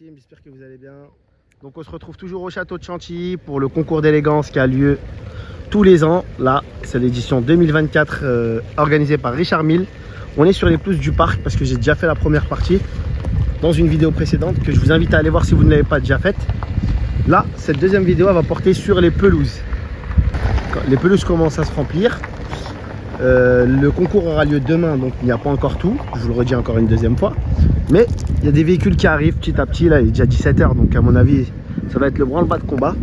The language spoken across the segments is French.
team, j'espère que vous allez bien. Donc on se retrouve toujours au château de Chantilly pour le concours d'élégance qui a lieu tous les ans. Là, c'est l'édition 2024 organisée par Richard Mille. On est sur les pelouses du parc parce que j'ai déjà fait la première partie dans une vidéo précédente que je vous invite à aller voir si vous ne l'avez pas déjà faite. Là, cette deuxième vidéo elle va porter sur les pelouses. Quand les pelouses commencent à se remplir. Le concours aura lieu demain, donc il n'y a pas encore tout. Je vous le redis encore une deuxième fois. Mais il y a des véhicules qui arrivent petit à petit. Là, il est déjà 17 h, donc à mon avis, ça va être le branle-bas de combat.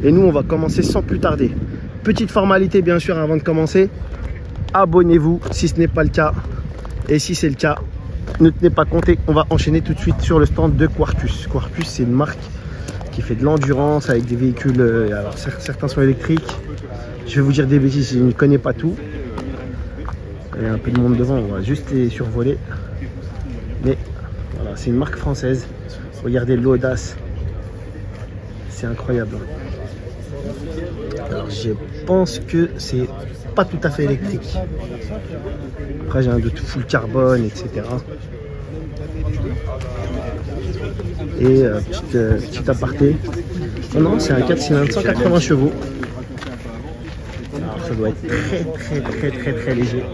Et nous, on va commencer sans plus tarder. Petite formalité, bien sûr, avant de commencer. Abonnez-vous si ce n'est pas le cas. Et si c'est le cas, ne tenez pas compte. On va enchaîner tout de suite sur le stand de Quarkus. Quarkus, c'est une marque qui fait de l'endurance avec des véhicules. Alors, certains sont électriques. Je vais vous dire des bêtises, je ne connais pas tout. Il y a un peu de monde devant, on va juste les survoler. Mais voilà, c'est une marque française. Regardez l'audace. C'est incroyable. Alors je pense que c'est pas tout à fait électrique. Après j'ai un doute, full carbone, etc. Et petit aparté. Oh non, c'est un 4 cylindres, 180 chevaux. Alors ça doit être très léger.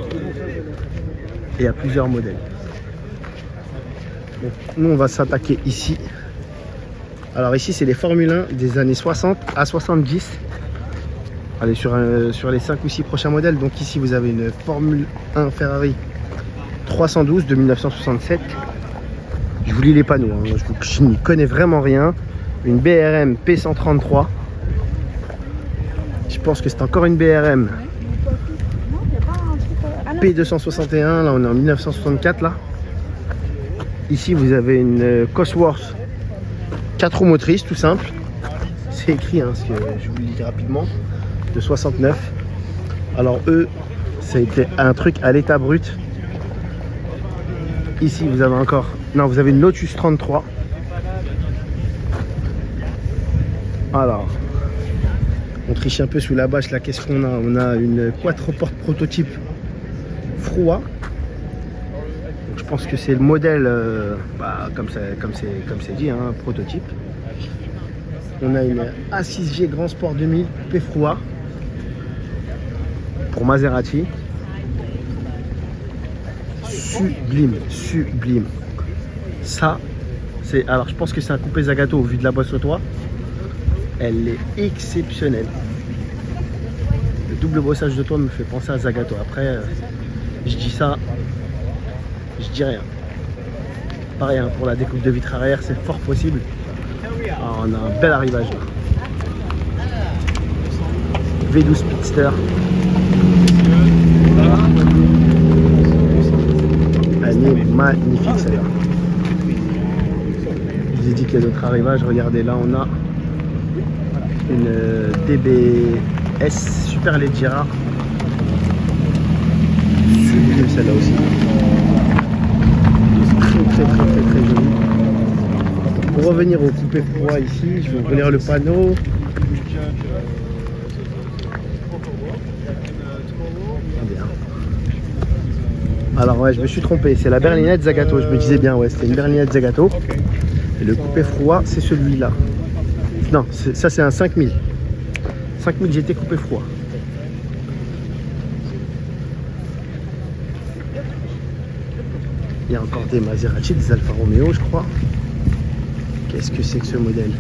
Et il y a plusieurs modèles. Donc, nous on va s'attaquer ici. Alors ici c'est les Formule 1 des années 60 à 70. Allez sur les 5 ou 6 prochains modèles. Donc ici vous avez une Formule 1 Ferrari 312 de 1967. Je vous lis les panneaux, hein. Je n'y connais vraiment rien. Une BRM P133. Je pense que c'est encore une BRM P261. Là on est en 1964 là. Ici vous avez une Cosworth 4 roues motrices, tout simple. C'est écrit, hein, parce que je vous le lis rapidement. De 69. Alors eux, ça a été un truc à l'état brut. Ici vous avez encore, non, vous avez une Lotus 33. Alors on triche un peu sous la bâche là. Qu'est-ce qu'on a? On a une quattroporte prototype Froua. Je pense que c'est le modèle comme c'est dit, hein, prototype. On a une A6G Grand Sport 2000 coupé Froua pour Maserati. Sublime. Ça, c'est, alors je pense que c'est un coupé Zagato au vu de la bosse au toit. Elle est exceptionnelle. Le double bossage de toit me fait penser à Zagato. Après, je dis ça, je dis rien. Pareil, hein, pour la découpe de vitre arrière, c'est fort possible. Alors, on a un bel arrivage là. V12 Speedster. Elle est magnifique celle-là. Je vous ai dit qu'il y a d'autres arrivages. Regardez, là on a une DBS Super Leggera. Sublime celle-là aussi. Très joli. Pour revenir au coupé Froua ici, je vais ouvrir le panneau. Alors ouais, je me suis trompé, c'est la berlinette Zagato. Je me disais bien, ouais, c'était une berlinette Zagato. Et le coupé Froua, c'est celui-là. Non, ça c'est un 5000. 5000 GT coupé Froua. Il y a encore des Maserati, des Alfa Romeo, je crois. Qu'est-ce que c'est que ce modèle?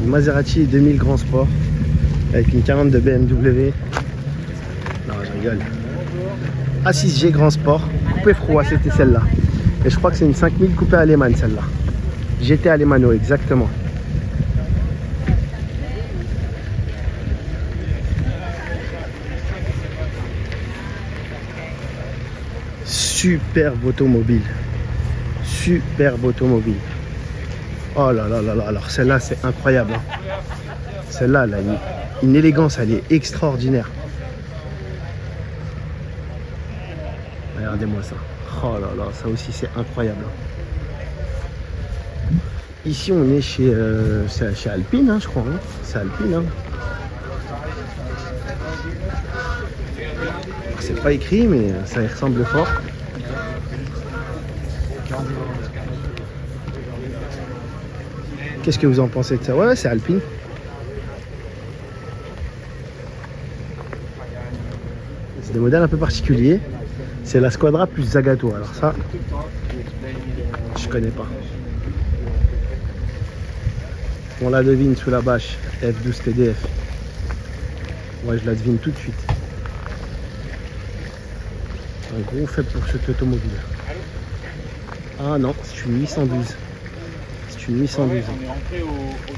Une Maserati 2000 Grand Sport avec une 40 de BMW. Non, je rigole. A6G Grand Sport, coupé Froua, c'était celle-là. Et je crois que c'est une 5000 coupée Alemann celle-là. GT Alemano, exactement. Superbe automobile. Superbe automobile. Oh là là là là. Alors celle-là c'est incroyable. Hein. Celle-là, elle a une élégance, elle est extraordinaire. Regardez-moi ça. Oh là là, ça aussi c'est incroyable. Ici on est chez Alpine, hein, je crois. Hein. C'est Alpine. Hein. C'est pas écrit, mais ça y ressemble fort. Qu'est-ce que vous en pensez de ça? Ouais, c'est Alpine. C'est des modèles un peu particuliers. C'est la Squadra plus Zagato. Alors ça, je connais pas. On la devine sous la bâche. F12 TDF. Ouais, je la devine tout de suite. Un gros fait pour cette automobile. Ah non, c'est une 812. C'est une 812. Ouais, on est rentré au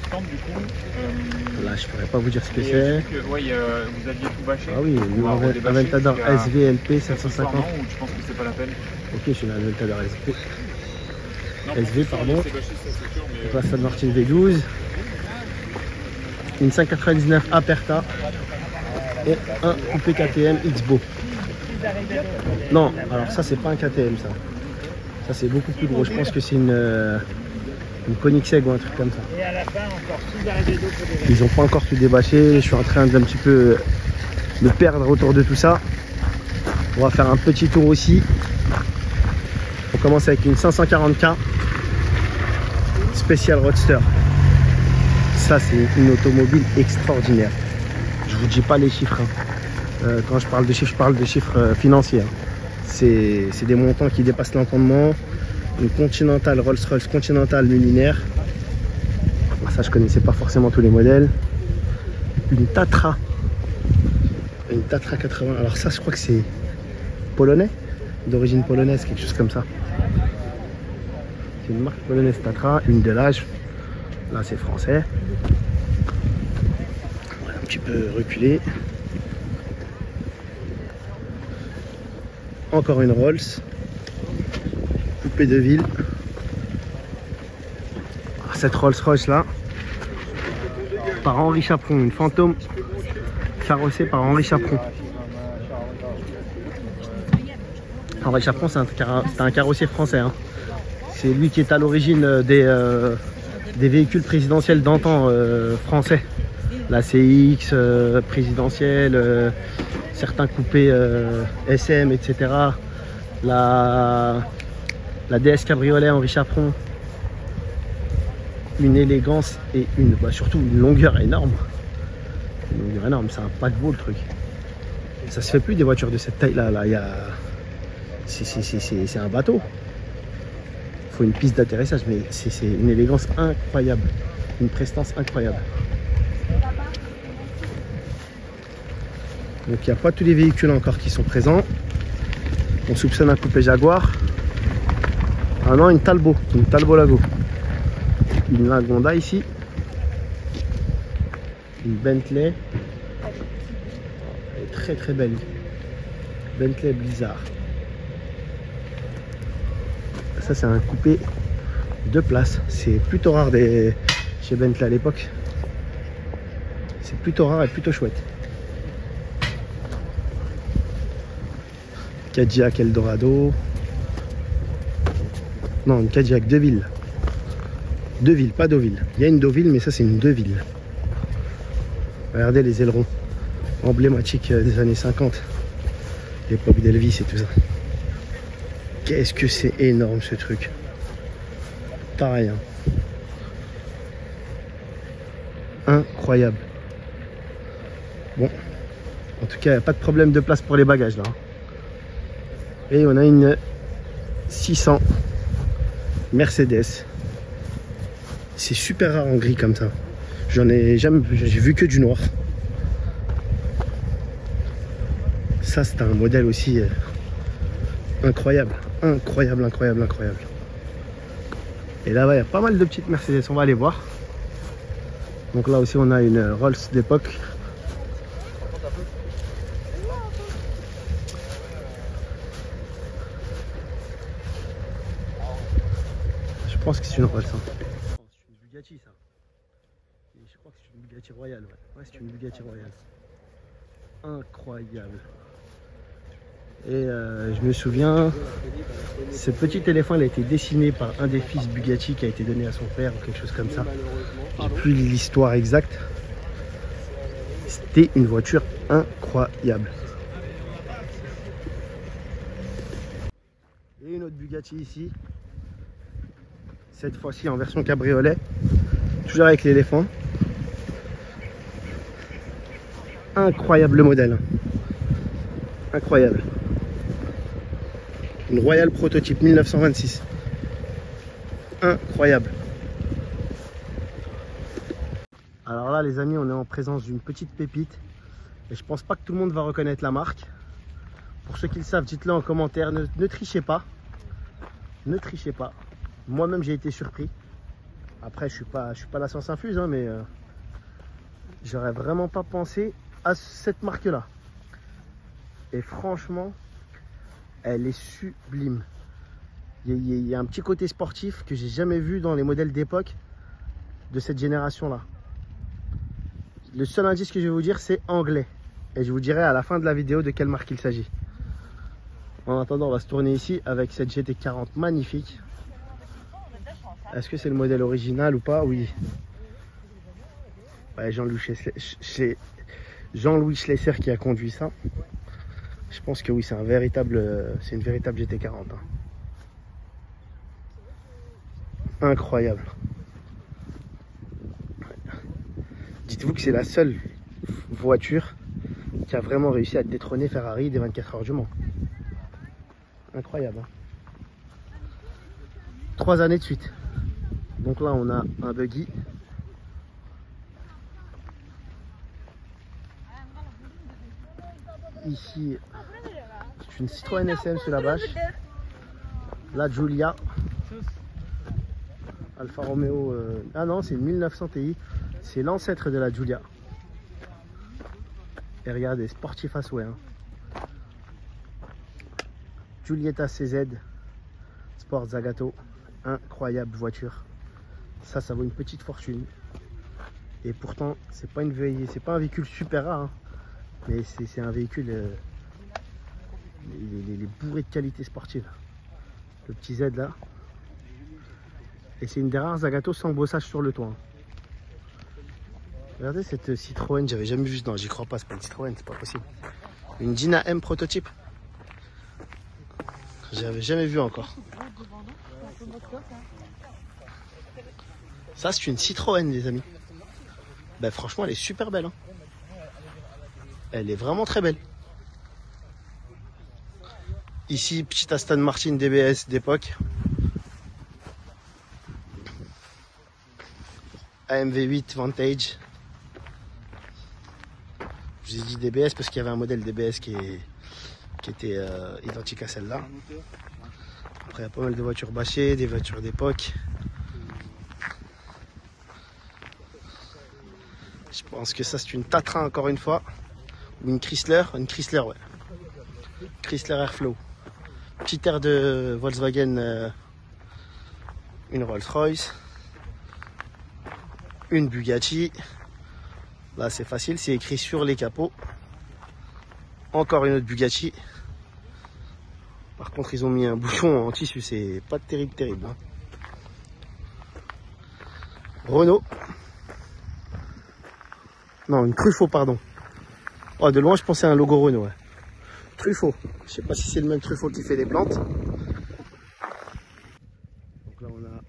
stand du coup. Là, je pourrais pas vous dire ce que c'est. Ouais, vous aviez tout bâché. Ah oui, une Aventador SVLP 750. Non, je pense que c'est pas la peine. Ok, je suis une Aventador SV, pardon. Donc là, c'est Martin V12. Une 599 Aperta. Et un coupé KTM Xbo. Non, alors ça, c'est pas un KTM, ça. Ça, c'est beaucoup plus gros. Je pense que c'est une Koenigsegg ou un truc comme ça. Ils n'ont pas encore tout débâché. Je suis en train d'un petit peu me perdre autour de tout ça. On va faire un petit tour aussi. On commence avec une 540K Special Roadster. Ça, c'est une automobile extraordinaire. Je vous dis pas les chiffres. Quand je parle de chiffres, je parle de chiffres financiers. C'est des montants qui dépassent l'entendement. Une Continental Rolls-Royce Continental Luminaire. Ça, je connaissais pas forcément tous les modèles. Une Tatra. Une Tatra 80. Alors ça, je crois que c'est polonais. D'origine polonaise, quelque chose comme ça. C'est une marque polonaise Tatra. Une de l'âge. Là, c'est français. On va un petit peu reculer. Encore une Rolls. Coupé de ville. Cette Rolls-Royce là, par Henri Chaperon, une fantôme carrossée par Henri Chaperon. Henri Chaperon, c'est un carrossier français. Hein. C'est lui qui est à l'origine des véhicules présidentiels d'antan français. La CX présidentielle, certains coupés SM, etc. La DS Cabriolet Henri Chaperon. Une élégance et surtout une longueur énorme. Une longueur énorme, c'est un paquebot le truc. Ça se fait plus des voitures de cette taille là. C'est un bateau. Il faut une piste d'atterrissage, mais c'est une élégance incroyable. Une prestance incroyable. Donc il n'y a pas tous les véhicules encore qui sont présents. On soupçonne un coupé Jaguar. Ah non, une Talbot Lago. Une Lagonda ici. Une Bentley. Elle est très très belle. Bentley Blizzard. Ça, c'est un coupé 2 places. C'est plutôt rare chez Bentley à l'époque. C'est plutôt rare et plutôt chouette. Cadillac Eldorado. Non, une Cadillac Deville. Deville, pas Deauville. Il y a une Deauville, mais ça c'est une Deville. Regardez les ailerons emblématiques des années 50. L'époque d'Elvis et tout ça. Qu'est-ce que c'est énorme ce truc. Pareil. Hein. Incroyable. Bon. En tout cas, il n'y a pas de problème de place pour les bagages là. Et on a une 600 Mercedes. C'est super rare en gris comme ça. J'en ai jamais, j'ai vu que du noir. Ça, c'est un modèle aussi incroyable. Incroyable. Et là-bas, il y a pas mal de petites Mercedes. On va aller voir. Donc là aussi, on a une Rolls d'époque. Je pense que c'est une Rolls. Hein. C'est une Bugatti, ça. Et je crois que c'est une Bugatti Royale. Ouais, c'est une Bugatti Royale. Incroyable. Et je me souviens, ce petit éléphant, il a été dessiné par un des fils Bugatti qui a été donné à son père ou quelque chose comme ça. J'ai plus l'histoire exacte. C'était une voiture incroyable. Et une autre Bugatti ici. Cette fois-ci en version cabriolet. Toujours avec l'éléphant. Incroyable le modèle. Incroyable. Une Royal prototype 1926. Incroyable. Alors là les amis, on est en présence d'une petite pépite. Et je pense pas que tout le monde va reconnaître la marque. Pour ceux qui le savent, dites-le en commentaire. Ne trichez pas. Ne trichez pas. Moi-même j'ai été surpris. Après je suis pas la science infuse hein, mais j'aurais vraiment pas pensé à cette marque là. Et franchement elle est sublime. Il y a un petit côté sportif que j'ai jamais vu dans les modèles d'époque de cette génération là. Le seul indice que je vais vous dire c'est anglais. Et je vous dirai à la fin de la vidéo de quelle marque il s'agit. En attendant, on va se tourner ici avec cette GT40 magnifique. Est-ce que c'est le modèle original ou pas? Oui. Ouais, Jean-Louis Schlesser qui a conduit ça. Je pense que oui, c'est une véritable GT40. Hein. Incroyable. Dites-vous que c'est la seule voiture qui a vraiment réussi à détrôner Ferrari des 24 heures du Mans. Incroyable. Hein. 3 années de suite. Donc là, on a un buggy. Ici, c'est une Citroën SM sur la bâche. La Giulia. Alfa Romeo. Ah non, c'est une 1900 Ti. C'est l'ancêtre de la Giulia. Et regardez, sportif à souhait. Hein. Giulietta CZ Sport Zagato. Incroyable voiture. Ça vaut une petite fortune. Et pourtant, c'est pas un véhicule super rare. Hein. Mais c'est un véhicule. Il est bourré de qualité sportive. Le petit Z là. Et c'est une des rares Zagato sans bossage sur le toit. Hein. Regardez cette Citroën, j'avais jamais vu. Non, j'y crois pas, c'est pas une Citroën, c'est pas possible. Une Dyna M prototype. J'avais jamais vu encore. Ça, c'est une Citroën, les amis. Ben, franchement, elle est super belle. Hein. Elle est vraiment très belle. Ici, petite Aston Martin DBS d'époque. AMV 8 Vantage. Je vous ai dit DBS parce qu'il y avait un modèle DBS qui était identique à celle-là. Après, il y a pas mal de voitures bâchées, des voitures d'époque. Je pense que ça, c'est une Tatra encore une fois. Ou une Chrysler. Une Chrysler, ouais. Chrysler Airflow. Petit air de Volkswagen. Une Rolls-Royce. Une Bugatti. Là, c'est facile, c'est écrit sur les capots. Encore une autre Bugatti. Par contre, ils ont mis un bouchon en tissu, c'est pas terrible. Hein. Renault. Non, une Truffaut, pardon. Oh, de loin, je pensais à un logo Renault. Ouais. Truffaut. Je sais pas si c'est le même Truffaut qui fait des plantes. Donc là, on a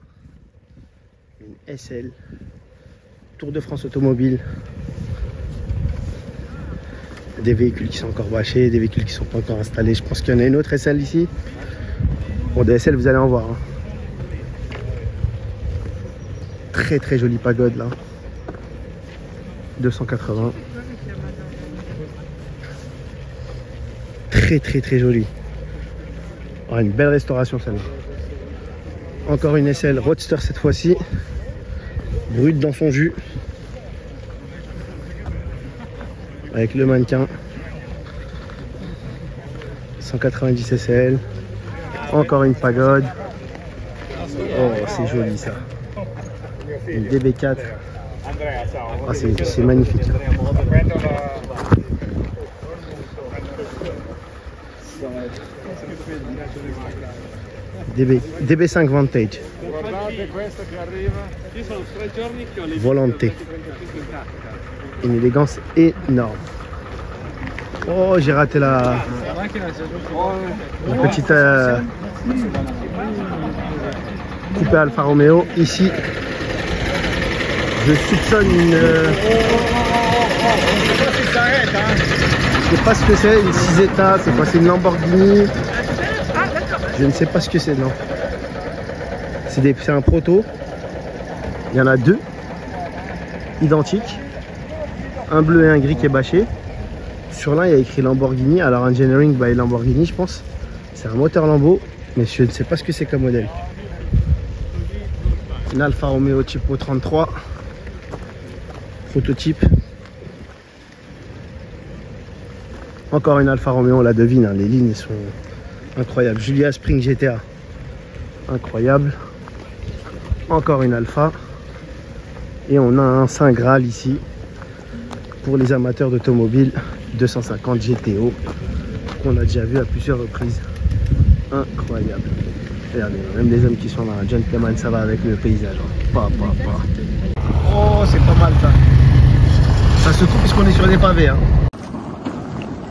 une SL. Tour de France automobile. Des véhicules qui sont encore bâchés, des véhicules qui sont pas encore installés. Je pense qu'il y en a une autre SL ici. Bon, des SL, vous allez en voir. Hein. Très jolie pagode là. 280. Très jolie. Oh, une belle restauration celle-là. Encore une SL Roadster cette fois-ci. Brute dans son jus. Avec le mannequin. 190 SL. Encore une pagode. Oh, c'est joli ça. Une DB4. Ah, c'est magnifique. DB5 Vantage. Volante. Une élégance énorme. Oh, j'ai raté la petite coupé Alfa Romeo. Ici, Je soupçonne une... Je sais pas ce que c'est, une Cisetta, c'est quoi? C'est une Lamborghini. Je ne sais pas ce que c'est, non. C'est un proto. Il y en a deux. Identiques. Un bleu et un gris qui est bâché. Sur l'un, il y a écrit Lamborghini. Alors, Engineering by Lamborghini, je pense. C'est un moteur Lambo. Mais je ne sais pas ce que c'est comme modèle. Une Alfa Romeo Tipo 33. Prototype. Encore une Alfa Romeo, on la devine, hein, les lignes sont incroyables. Giulia Spring GTA, incroyable. Encore une Alfa. Et on a un Saint Graal ici pour les amateurs d'automobile, 250 GTO qu'on a déjà vu à plusieurs reprises. Incroyable. Regardez, même les hommes qui sont là, gentleman, ça va avec le paysage. Hein. Oh, c'est pas mal ça. Ça se coupe puisqu'on est sur des pavés. Hein.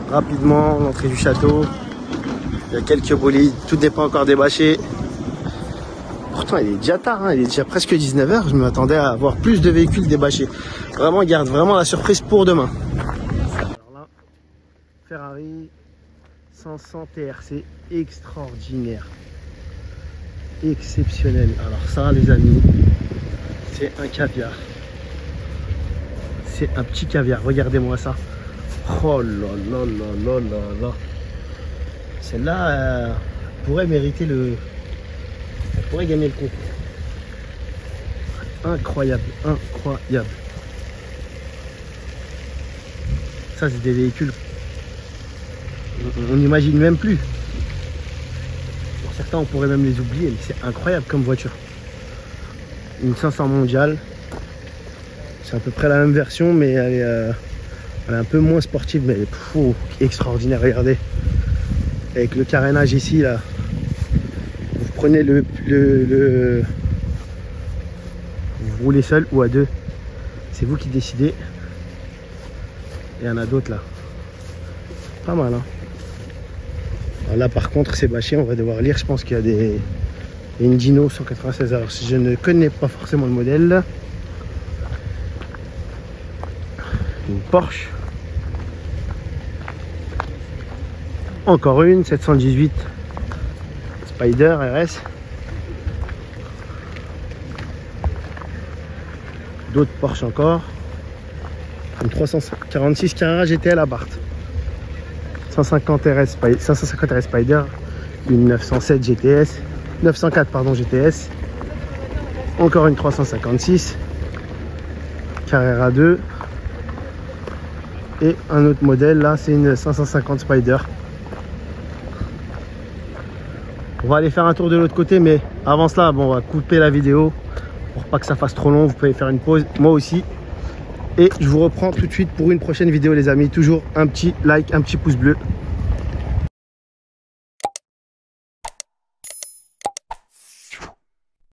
Rapidement, l'entrée du château. Il y a quelques bolides, tout n'est pas encore débâché. Pourtant, il est déjà tard, hein. Il est déjà presque 19 h. Je m'attendais à avoir plus de véhicules débâchés. Vraiment, il garde vraiment la surprise pour demain. Alors là, Ferrari 500 TRC, extraordinaire. Exceptionnel. Alors ça, les amis, c'est un caviar. C'est un petit caviar. Regardez-moi ça. Oh là là là là là là. Celle-là pourrait mériter le... Elle pourrait gagner le concours. Incroyable, incroyable. Ça, c'est des véhicules... On n'imagine même plus. Pour certains, on pourrait même les oublier, mais c'est incroyable comme voiture. Une 500 mondiale. C'est à peu près la même version, mais elle est un peu moins sportive, mais elle est extraordinaire. Regardez, avec le carénage ici, là, vous prenez vous roulez seul ou à deux, c'est vous qui décidez. Il y en a d'autres là, pas mal, hein. Alors là, par contre, c'est bâché, on va devoir lire. Je pense qu'il y a des Dino 196. Alors, je ne connais pas forcément le modèle. Une Porsche. Encore une 718 Spider RS. D'autres Porsche encore. Une 346 Carrera GTL Abarth. 550 RS Spider. Une 907 GTS. 904 pardon GTS. Encore une 356 Carrera 2. Et un autre modèle, là c'est une 550 Spider. On va aller faire un tour de l'autre côté, mais avant cela, bon, on va couper la vidéo pour pas que ça fasse trop long. Vous pouvez faire une pause, moi aussi. Et je vous reprends tout de suite pour une prochaine vidéo, les amis. Toujours un petit like, un petit pouce bleu.